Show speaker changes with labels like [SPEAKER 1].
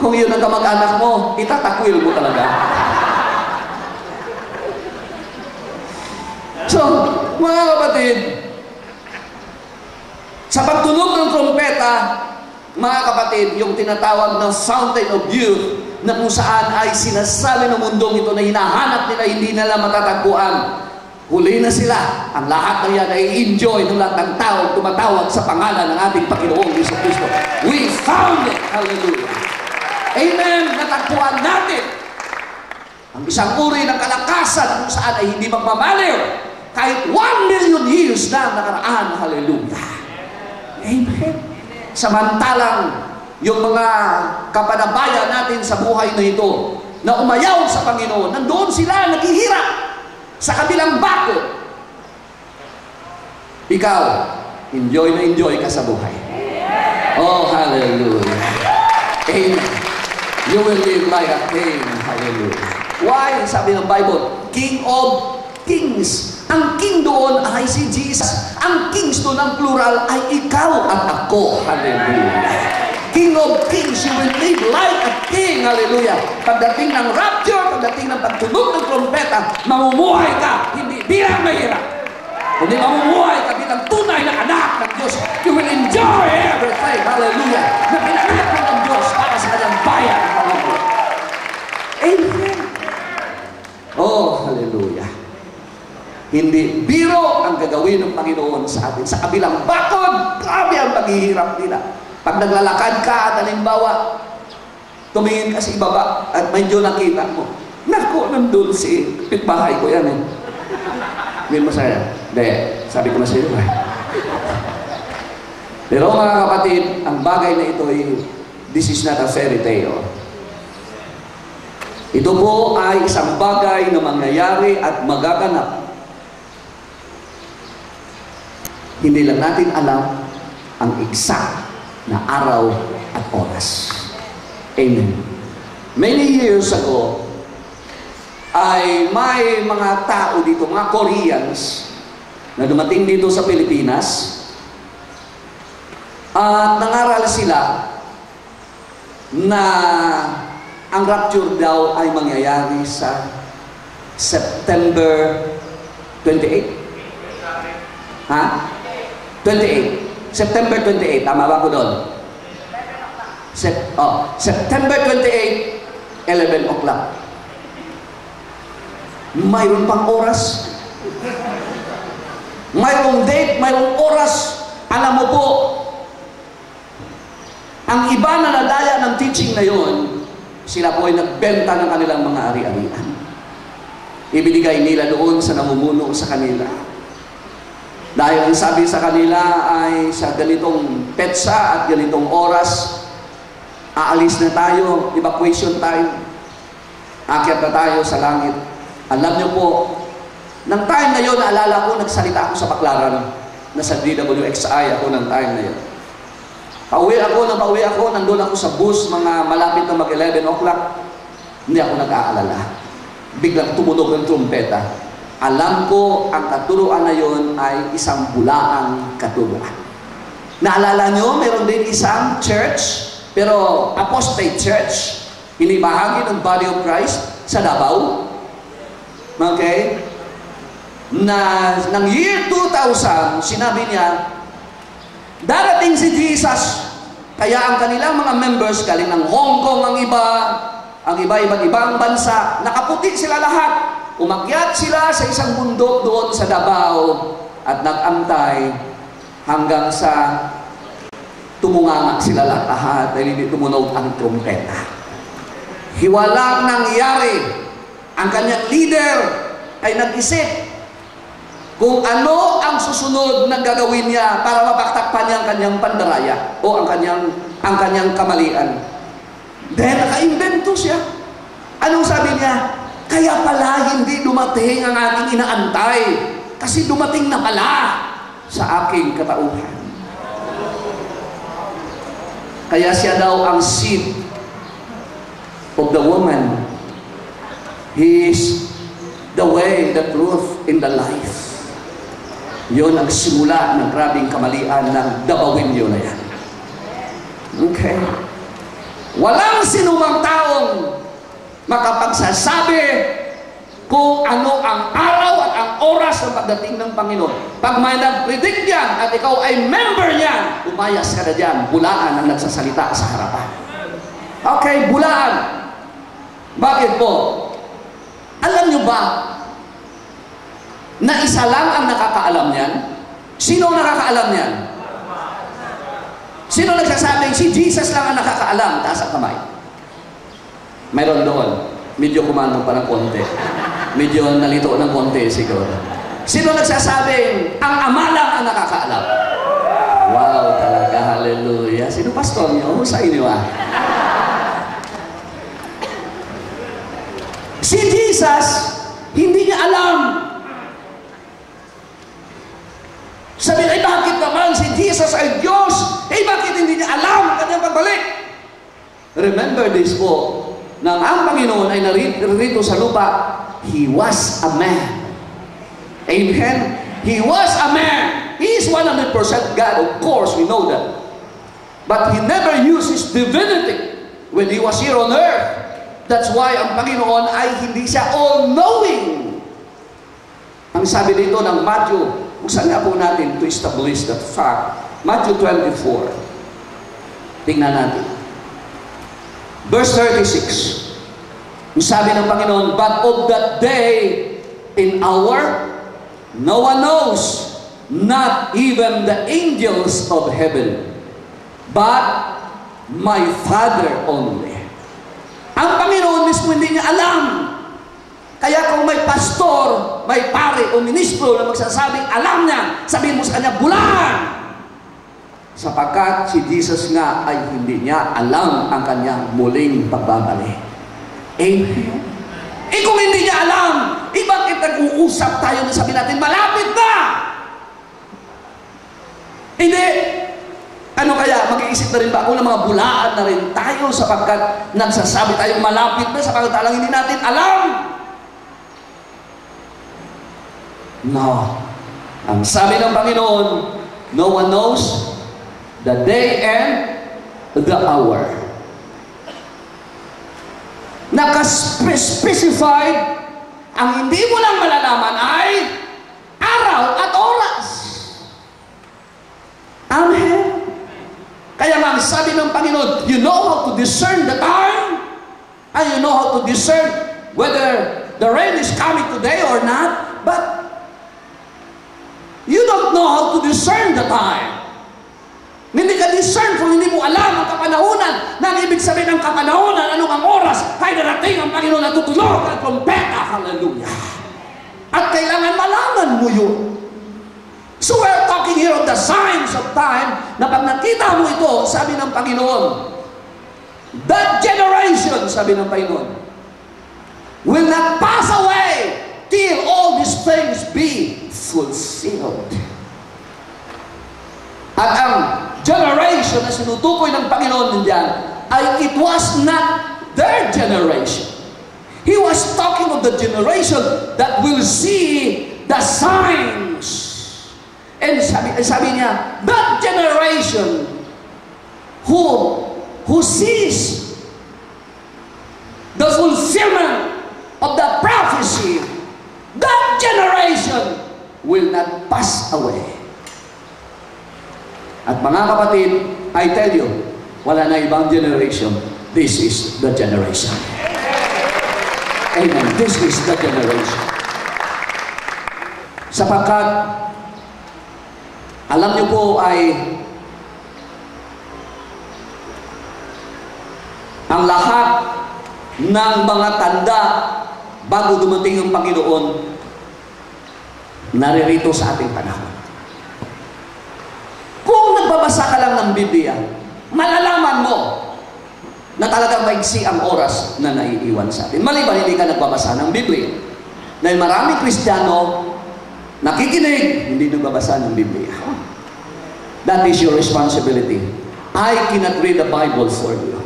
[SPEAKER 1] Kung yun ang kamag-anak mo, itatakwil mo talaga. So, mga kapatid, sa pagtunog ng trompeta, mga kapatid, yung tinatawag ng fountain of youth, na kung saan ay sinasabi ng mundong ito na hinahanap nila, hindi nila matatagpuan. Huli na sila. Ang lahat ng yan ay enjoy ng lahat ng tao tumatawag sa pangalan ng ating Panginoong Hesus Kristo. We found it! Hallelujah! Amen! Natagpuan natin ang isang uri ng kalakasan kung saan ay hindi magmamaliw. Kahit 1 million years na nakaraan. Hallelujah! Amen! Samantalang yung mga kapanabayan natin sa buhay na ito na umayaw sa Panginoon, nandoon sila naghihirap sa kabilang bako. Ikaw, enjoy na enjoy ka sa buhay. Oh, hallelujah. Amen. You will live like a king. Hallelujah. Why? Sabi ng Bible, King of Kings. Ang king doon ay si Jesus. Ang kings doon, ang plural, ay ikaw at ako. Hallelujah. King of Kings, you will live like a king. Hallelujah. Pagdating ng rapture, pagdating ng pagtunog ng trompeta, mamumuhay ka, hindi bilang mahirap. Kundi mamumuhay ka bilang tunay na anak ng Diyos. You will enjoy everything. Hallelujah. Na pinanganak mo ng Diyos para sa kanyang bayan. Hallelujah. Amen. Oh, hallelujah. Hindi biro ang gagawin ng Panginoon sa atin. Sa kabilang bakod, grabe ang paghihirap nila. Pag naglalakad ka at halimbawa, tumingin ka sa ibaba at medyo nakita mo, naku, nandun si pitbahay ko yan eh. Hindi masaya. Hindi, sabi ko na sa iyo eh. Pero mga kapatid, ang bagay na ito ay, this is not a fairy tale. Ito po ay isang bagay na mangyayari at magaganap. Hindi lang natin alam ang exact na araw at oras. Amen. Many years ago, ay may mga tao dito, mga Koreans, na dumating dito sa Pilipinas, at nangaral sila na ang rapture daw ay mangyayari sa September 28. Ha? 28. September 28, tama ba ko doon? September 28, 11 o'clock. Mayroon pang oras. Mayroong date, mayroong oras. Alam mo po, ang iba na nadaya ng teaching na yun, sila po ay nagbenta ng kanilang mga ari-arian. Ibinigay nila doon sa namumuno sa kanila. Dahil ang sabi sa kanila ay sa ganitong petsa at ganitong oras, aalis na tayo, evacuation time, akyat na tayo sa langit. Alam niyo po, ng time na yun, naalala ko, nagsalita ako sa Baclaran, nasa DWXI ako ng time na yun. Pauwi ako, nandun ako sa bus, mga malapit na mag-11 o'clock, hindi ako nag-aalala. Biglang tumunog ng trumpeta. Alam ko, ang katuruan na yun ay isang bulaang katuruan. Naalala nyo, meron din isang church, pero apostate church, hindi bahagi ng body of Christ, sa Davao. Okay? Na, ng year 2000, sinabi niya, darating si Jesus, kaya ang kanilang mga members, galing ng Hong Kong ang iba, iba't ibang bansa, nakaputi sila lahat. Umakyat sila sa isang bundok doon sa Davao at nag-antay hanggang sa tumunganga sila lahat dahil hindi tumunog ang trumpeta. Hiwalang nangyari. Ang kanyang leader ay nag-isip kung ano ang susunod na gagawin niya para mapagtakpan niya ang kanyang pandaraya o ang kanyang kamalian. Dahil naka-invento siya. Anong sabi niya? Kaya pala hindi dumating ang aking inaantay kasi dumating na pala sa aking katauhan. Kaya siya daw ang seed of the woman. He is the way, the truth, and the life. Yun ang simula ng grabing kamalian ng Dabawinyo na yan. Okay. Walang sinumang taong makapagsasabi kung ano ang araw at ang oras ng pagdating ng Panginoon. Pag may nag-predict yan at ikaw ay member niyan, umayas ka na dyan. Bulaan ang nagsasalita sa harapan. Okay, bulaan. Bakit po? Alam nyo ba na isa lang ang nakakaalam niyan? Sino ang nakakaalam niyan? Sino nagsasabing si Jesus lang ang nakakaalam? Taas ang kamay. Mayroon doon. Medyo kumano pa ng konti. Medyo nalito ng konti siguro. Sino nagsasabing ang Ama lang ang nakakaalam? Wow, talaga. Hallelujah. Sino pastor niyo? Sa inyo Si Jesus, hindi niya alam. Sabi na, bakit naman si Jesus ay Diyos? Bakit hindi niya alam ang kanyang pagbalik? Remember this po, nang ang Panginoon ay narito sa lupa, He was a man. Amen? He was a man. He is 100% God. Of course, we know that. But He never used His divinity when He was here on earth. That's why ang Panginoon ay hindi siya all-knowing. Ang sabi dito ng Matthew, buksan nga po natin to establish that fact. Matthew 24. Tingnan natin. Verse 36. Ang sabi ng Panginoon, but of that day in hour, no one knows, not even the angels of heaven, but my Father only. Ang Panginoon mismo hindi niya alam. Kaya kung may pastor, may pare o ministro na magsasabing alam niya, sabihin mo sa kanya, bulan! Sapagkat si Jesus nga ay hindi niya alam ang kanyang muling pagbabalik. Amen. Kung hindi niya alam, bakit nag-uusap tayo na sabihin natin, malapit na! Hindi. Ano kaya, mag-iisip na rin ba ako ng mga bulaan na rin tayo sapagkat nagsasabi tayong malapit na sapagkat talang hindi natin alam? No. Ang sabi ng Panginoon, no one knows the day and the hour. Naka-specified, ang hindi mo lang malalaman ay araw at oras. Amen. Kaya nga, sabi ng Panginoon, you know how to discern the time, and you know how to discern whether the rain is coming today or not, but you don't know how to discern the time. Hindi ka discern kung hindi mo alam ang kapanahunan. Nang ibig sabihin ng kapanahunan, anong ang oras, ay darating ang Panginoon na tutulog ang trompeta. Hallelujah. At kailangan malaman mo yun. So we're talking here of the signs of time, na pag nakita mo ito, sabi ng Panginoon, that generation, sabi ng Panginoon, will not pass away till all these things be fulfilled. At ang generation na sinutukoy ng Panginoon diyan ay it was not their generation. He was talking of the generation that will see the signs. And sabi niya, that generation who sees the fulfillment of the prophecy, that generation will not pass away. At mga kapatid, I tell you, wala na ibang generation. This is the generation. Amen. This is the generation. Sapagkat, alam niyo po ay ang lahat ng mga tanda bago dumating ang Panginoon naririto sa ating panahon. Kung nagbabasa ka lang ng Biblia, malalaman mo na talagang maigsi ang oras na naiiwan sa atin. Maliban hindi ka nagbabasa ng Biblia. Dahil maraming Kristiyano nakikinig, hindi nagbabasa ng Biblia. That is your responsibility. I cannot read the Bible for you.